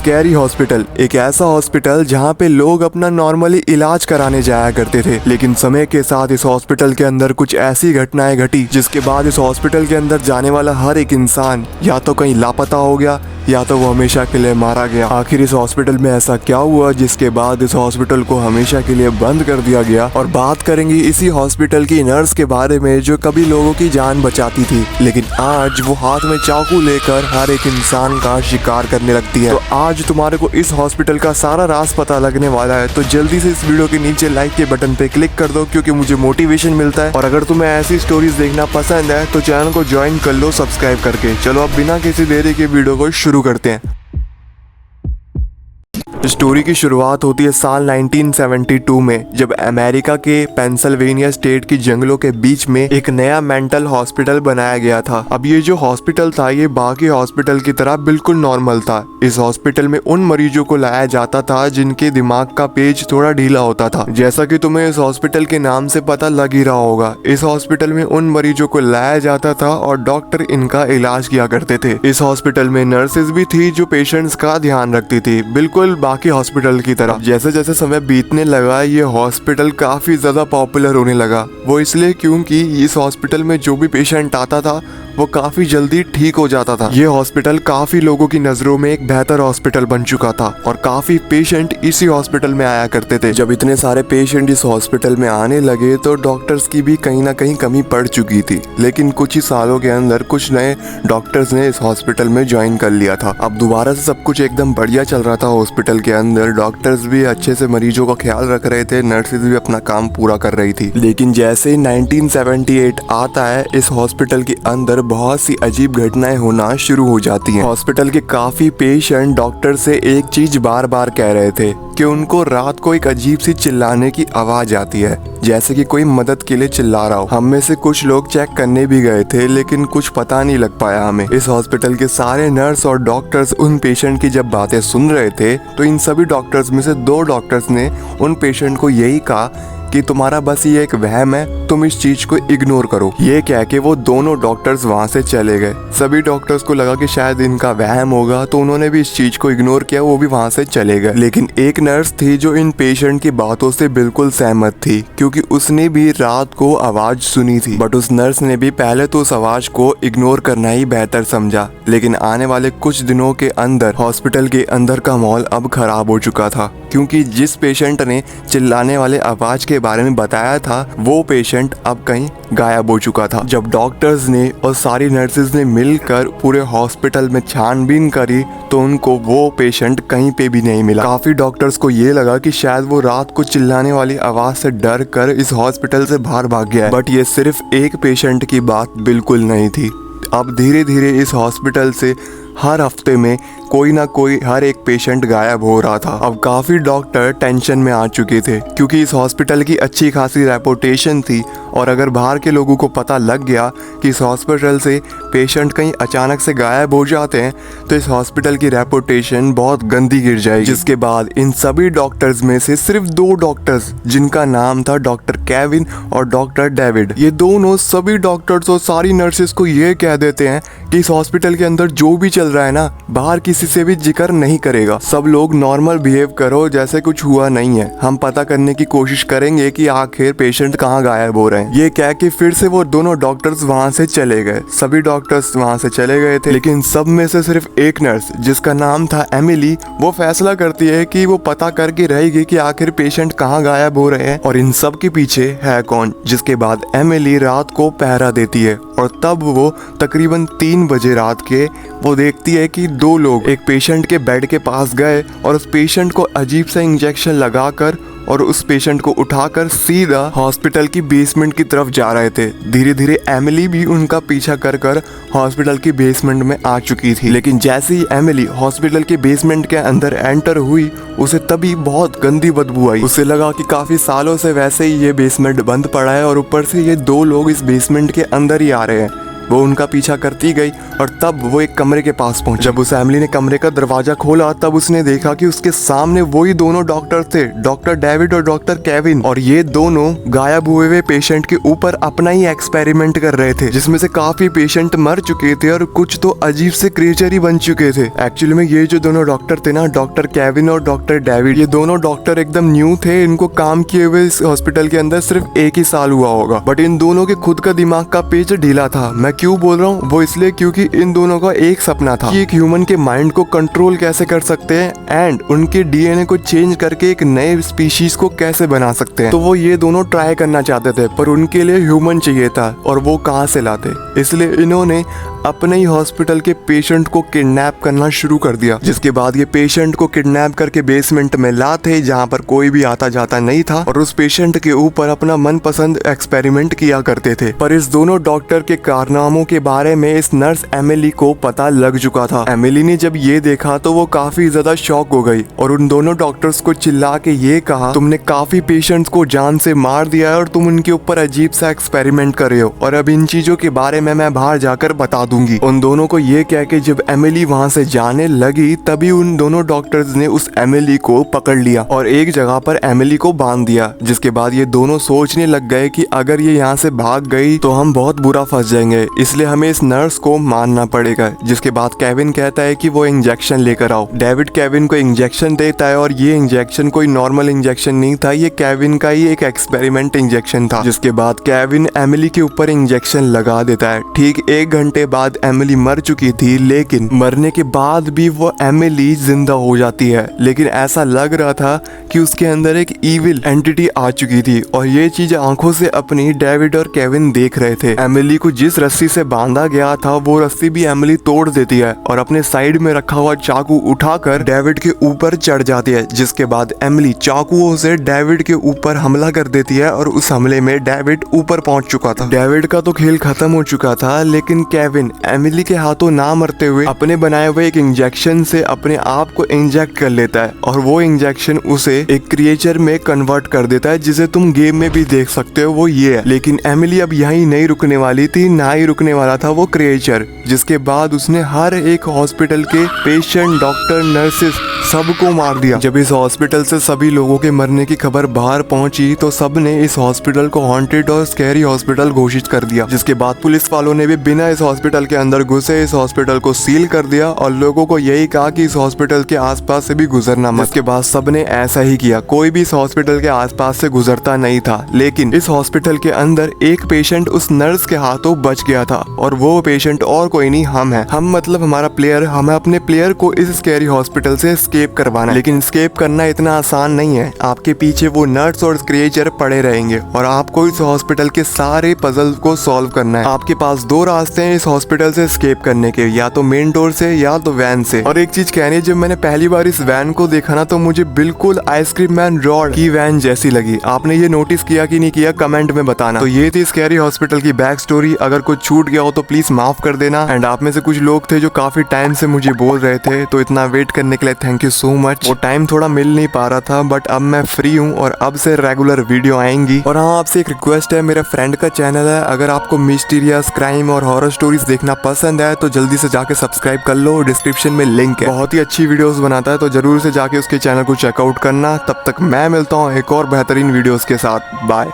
Scary hospital एक ऐसा hospital जहाँ पे लोग अपना नॉर्मली इलाज कराने जाया करते थे, लेकिन समय के साथ इस हॉस्पिटल के अंदर कुछ ऐसी घटनाएं घटी जिसके बाद इस हॉस्पिटल के अंदर जाने वाला हर एक इंसान या तो कहीं लापता हो गया या तो वो हमेशा के लिए मारा गया। आखिर इस हॉस्पिटल में ऐसा क्या हुआ जिसके बाद इस हॉस्पिटल को हमेशा के लिए बंद कर दिया गया। और बात करेंगे इसी हॉस्पिटल की नर्स के बारे में जो कभी लोगों की जान बचाती थी, लेकिन आज वो हाथ में चाकू लेकर हर एक इंसान का शिकार करने लगती है। तो आज तुम्हारे को इस हॉस्पिटल का सारा राज पता लगने वाला है, तो जल्दी से इस वीडियो के नीचे लाइक के बटन पे क्लिक कर दो क्योंकि मुझे मोटिवेशन मिलता है। और अगर तुम्हें ऐसी स्टोरीज देखना पसंद है तो चैनल को ज्वाइन कर लो सब्सक्राइब करके। चलो अब बिना किसी देरी के वीडियो को शुरू करते हैं। स्टोरी की शुरुआत होती है साल 1972 में, जब अमेरिका के पेंसिल्वेनिया स्टेट की जंगलों के बीच में एक नया मेंटल हॉस्पिटल बनाया गया था। अब ये जो हॉस्पिटल था ये बाकी हॉस्पिटल की तरह बिल्कुल नॉर्मल था। इस हॉस्पिटल में उन मरीजों को लाया जाता था जिनके दिमाग का पेज थोड़ा ढीला होता था। जैसा कि तुम्हें इस हॉस्पिटल के नाम से पता लग ही रहा होगा, इस हॉस्पिटल में उन मरीजों को लाया जाता था और डॉक्टर इनका इलाज किया करते थे। इस हॉस्पिटल में नर्सेज भी थी जो पेशेंट्स का ध्यान रखती थी, बिल्कुल बाकी हॉस्पिटल की तरह। जैसे जैसे समय बीतने लगा ये हॉस्पिटल काफी ज्यादा पॉपुलर होने लगा। वो इसलिए क्योंकि इस हॉस्पिटल में जो भी पेशेंट आता था वो काफी जल्दी ठीक हो जाता था। ये हॉस्पिटल काफी लोगों की नजरों में एक बेहतर हॉस्पिटल बन चुका था और काफी पेशेंट इसी हॉस्पिटल में आया करते थे। जब इतने सारे पेशेंट इस हॉस्पिटल में आने लगे तो डॉक्टर्स की भी कहीं ना कहीं कमी पड़ चुकी थी, लेकिन कुछ ही सालों के अंदर कुछ नए डॉक्टर्स ने इस हॉस्पिटल में ज्वाइन कर लिया था। अब दोबारा से सब कुछ एकदम बढ़िया चल रहा था हॉस्पिटल के अंदर। डॉक्टर्स भी अच्छे से मरीजों का ख्याल रख रहे थे, नर्सेज भी अपना काम पूरा कर रही थी। लेकिन जैसे ही 1978 आता है इस हॉस्पिटल के अंदर बहुत सी अजीब घटनाएं होना शुरू हो जाती हैं। हॉस्पिटल के काफी पेशेंट डॉक्टर से एक चीज बार बार कह रहे थे कि उनको रात को एक अजीब सी चिल्लाने की आवाज आती है, जैसे कि कोई मदद के लिए चिल्ला रहा हो। हम में से कुछ लोग चेक करने भी गए थे लेकिन कुछ पता नहीं लग पाया हमें। इस हॉस्पिटल के सारे नर्स और डॉक्टर्स उन पेशेंट की जब बातें सुन रहे थे तो इन सभी डॉक्टर्स में से 2 डॉक्टर्स ने उन पेशेंट को यही कहा कि तुम्हारा बस ये एक वहम है, तुम इस चीज को इग्नोर करो। ये कह के वो दोनों डॉक्टर्स वहाँ से चले गए। सभी डॉक्टर्स को लगा कि शायद इनका वहम होगा तो उन्होंने भी इस चीज को इग्नोर किया, वो भी वहाँ से चले गए। लेकिन एक नर्स थी जो इन पेशेंट की बातों से बिल्कुल सहमत थी क्योंकि उसने भी रात को आवाज सुनी थी। बट उस नर्स ने भी पहले तो उस आवाज को इग्नोर करना ही बेहतर समझा, लेकिन आने वाले कुछ दिनों के अंदर हॉस्पिटल के अंदर का माहौल अब खराब हो चुका था क्योंकि जिस पेशेंट ने चिल्लाने वाले आवाज के बारे में बताया था वो पेशेंट अब कहीं गायब हो चुका था। जब डॉक्टर्स ने और सारी नर्सेज ने मिलकर पूरे हॉस्पिटल में छानबीन करी तो उनको वो पेशेंट कहीं पे भी नहीं मिला। काफी डॉक्टर्स को ये लगा कि शायद वो रात को चिल्लाने वाली आवाज से डर कर इस हॉस्पिटल से बाहर भाग गया है। बट ये सिर्फ एक पेशेंट की बात बिल्कुल नहीं थी। अब धीरे धीरे इस हॉस्पिटल से हर हफ्ते में कोई ना कोई हर एक पेशेंट गायब हो रहा था। अब काफी डॉक्टर टेंशन में आ चुके थे क्योंकि इस हॉस्पिटल की अच्छी खासी रेपुटेशन थी और अगर बाहर के लोगों को पता लग गया कि इस हॉस्पिटल से पेशेंट कहीं अचानक से गायब हो जाते हैं तो इस हॉस्पिटल की रेपुटेशन बहुत गंदी गिर जाएगी। जिसके बाद इन सभी डॉक्टर्स में से सिर्फ 2 डॉक्टर्स जिनका नाम था डॉक्टर केविन और डॉक्टर डेविड, ये दोनों सभी डॉक्टर्स और सारी नर्सेस को ये कह देते हैं कि इस हॉस्पिटल के अंदर जो भी चल रहा है ना बाहर किसी से भी जिक्र नहीं करेगा। सब लोग नॉर्मल बिहेव करो जैसे कुछ हुआ नहीं है। हम पता करने की कोशिश करेंगे कि आखिर पेशेंट कहाँ गायब हो रहे हैं। ये कह के फिर से वो दोनों डॉक्टर्स वहाँ से चले गए। सभी डॉक्टर्स वहाँ से चले गए थे लेकिन सब में से सिर्फ एक नर्स जिसका नाम था एमिली, वो फैसला करती है कि वो पता करके रहेगी कि आखिर पेशेंट कहाँ गायब हो रहे हैं और इन सब के पीछे है कौन। जिसके बाद एमिली रात को पहरा देती है और तब वो तकरीबन 3 बजे रात के वो देखती है कि 2 लोग एक पेशेंट के बेड के पास गए और उस पेशेंट को अजीब सा इंजेक्शन लगाकर और उस पेशेंट को उठाकर सीधा हॉस्पिटल की बेसमेंट की तरफ जा रहे थे। धीरे धीरे एमिली भी उनका पीछा कर कर हॉस्पिटल की बेसमेंट में आ चुकी थी। लेकिन जैसे ही एमिली हॉस्पिटल के बेसमेंट के अंदर एंटर हुई उसे तभी बहुत गंदी बदबू आई। उसे लगा कि काफी सालों से वैसे ही ये बेसमेंट बंद पड़ा है और ऊपर से ये 2 लोग इस बेसमेंट के अंदर ही आ रहे हैं। वो उनका पीछा करती गई और तब वो एक कमरे के पास पहुंची। जब उस एमिली ने कमरे का दरवाजा खोला तब उसने देखा कि उसके सामने वही दोनों डॉक्टर थे, डॉक्टर डेविड और डॉक्टर केविन, और ये दोनों गायब हुए पेशेंट के ऊपर अपना ही एक्सपेरिमेंट कर रहे थे, जिसमें से काफी पेशेंट मर चुके थे और कुछ तो अजीब से क्रिएचर ही बन चुके थे। एक्चुअली में ये जो दोनों डॉक्टर थे ना, डॉक्टर केविन और डॉक्टर डेविड, ये दोनों डॉक्टर एकदम न्यू थे। इनको काम किए हुए इस हॉस्पिटल के अंदर सिर्फ 1 ही साल हुआ होगा, बट इन दोनों के खुद का दिमाग का पेच ढीला था। मैं क्यों बोल रहा हूँ, वो इसलिए क्योंकि इन दोनों का एक सपना था कि एक ह्यूमन के माइंड को कंट्रोल कैसे कर सकते हैं एंड उनके डीएनए को चेंज करके एक नए स्पीशीज को कैसे बना सकते हैं। तो वो ये दोनों ट्राई करना चाहते थे, पर उनके लिए ह्यूमन चाहिए था और वो कहाँ से लाते, इसलिए इन्होंने अपने ही हॉस्पिटल के पेशेंट को किडनैप करना शुरू कर दिया। जिसके बाद ये पेशेंट को किडनैप करके बेसमेंट में लाते जहाँ पर कोई भी आता जाता नहीं था और उस पेशेंट के ऊपर अपना मनपसंद एक्सपेरिमेंट किया करते थे। पर इस दोनों डॉक्टर के कारनामों के बारे में इस नर्स एमिली को पता लग चुका था। एमिली ने जब ये देखा तो वो काफी ज्यादा शॉक हो गई और उन दोनों डॉक्टर्स को चिल्ला के ये कहा, तुमने काफी पेशेंट्स को जान से मार दिया है और तुम उनके ऊपर अजीब सा एक्सपेरिमेंट कर रहे हो और अब इन चीजों के बारे में मैं बाहर जाकर बता दूंगी। उन दोनों को ये कह के जब एमिली वहां से जाने लगी तभी उन दोनों डॉक्टर्स ने उस एमिली को पकड़ लिया और एक जगह पर एमिली को बांध दिया। जिसके बाद ये दोनों सोचने लग गए कि अगर ये यहाँ से भाग गई तो हम बहुत बुरा फंस जाएंगे, इसलिए हमें इस नर्स को मारना पड़ेगा। जिसके बाद केविन कहता है कि वो इंजेक्शन लेकर आओ। डेविड केविन को इंजेक्शन देता है और ये इंजेक्शन कोई नॉर्मल इंजेक्शन नहीं था, ये केविन का ही एक एक्सपेरिमेंट इंजेक्शन था। जिसके बाद केविन एमिली के ऊपर इंजेक्शन लगा देता है। ठीक 1 घंटे बाद एमिली मर चुकी थी, लेकिन मरने के बाद भी वो एमिली जिंदा हो जाती है। लेकिन ऐसा लग रहा था कि उसके अंदर एक इविल एंटिटी आ चुकी थी और ये चीज आंखों से अपनी डेविड और केविन देख रहे थे। एमिली को जिस रस्सी से बांधा गया था वो रस्सी भी एमिली तोड़ देती है और अपने साइड में रखा हुआ चाकू उठाकर डेविड के ऊपर चढ़ जाती है। जिसके बाद एमिली चाकुओं से डेविड के ऊपर हमला कर देती है और उस हमले में डेविड ऊपर पहुंच चुका था। डेविड का तो खेल खत्म हो चुका था, लेकिन केविन एमिली के हाथों ना मरते हुए अपने बनाए हुए एक इंजेक्शन से अपने आप को इंजेक्ट कर लेता है और वो इंजेक्शन उसे एक क्रिएचर में कन्वर्ट कर देता है, जिसे तुम गेम में भी देख सकते हो, वो ये है। लेकिन एमिली अब यहीं नहीं रुकने वाली थी, ना ही रुकने वाला था वो क्रिएचर। जिसके बाद उसने हर एक हॉस्पिटल के पेशेंट, डॉक्टर, नर्सेस सबको मार दिया। जब इस हॉस्पिटल से सभी लोगों के मरने की खबर बाहर पहुंची तो सबने इस हॉस्पिटल को हॉन्टेड और स्कैरी हॉस्पिटल घोषित कर दिया। जिसके बाद पुलिस वालों ने भी बिना इस हॉस्पिटल के अंदर घुसे इस हॉस्पिटल को सील कर दिया और लोगों को यही कहा कि इस हॉस्पिटल के आसपास से भी गुजरना मत। इसके बाद सबने ऐसा ही किया, कोई भी इस हॉस्पिटल के आसपास से गुजरता नहीं था। लेकिन इस हॉस्पिटल के अंदर एक पेशेंट उस नर्स के हाथों बच गया था और वो पेशेंट और कोई नहीं, हम हैं। हम मतलब हमारा प्लेयर, हमें अपने प्लेयर को इस स्कैरी हॉस्पिटल से एस्केप करवाना है। लेकिन एस्केप करना इतना आसान नहीं है, आपके पीछे वो नर्स और क्रिएचर पड़े रहेंगे और आपको इस हॉस्पिटल के सारे पजल को सॉल्व करना है। आपके पास 2 रास्ते हैं इस हॉस्पिटल से एस्केप करने के, या तो मेन डोर से या तो वैन से। और एक चीज कहनी है, जब मैंने पहली बार इस वैन को देखा ना तो मुझे बिल्कुल आइसक्रीम मैन रॉड की वैन जैसी लगी। आपने ये नोटिस किया कि नहीं किया, कमेंट में बताना। तो ये थी स्कैरी हॉस्पिटल की बैक स्टोरी। अगर कुछ छूट गया हो तो प्लीज माफ कर देना। एंड आप में से कुछ लोग थे जो काफी टाइम से मुझे बोल रहे थे, तो इतना वेट करने के लिए थैंक यू सो मच। वो टाइम थोड़ा मिल नहीं पा रहा था, बट अब मैं फ्री हूँ और अब से रेगुलर वीडियो आएंगी। और हाँ, आपसे एक रिक्वेस्ट है, मेरा फ्रेंड का चैनल है, अगर आपको मिस्टीरियस, क्राइम और हॉरर स्टोरीज देखना पसंद है तो जल्दी से जाके सब्सक्राइब कर लो, डिस्क्रिप्शन में लिंक है। बहुत ही अच्छी वीडियोस बनाता है, तो जरूर से जाके उसके चैनल को चेकआउट करना। तब तक मैं मिलता हूँ एक और बेहतरीन वीडियोस के साथ। बाय।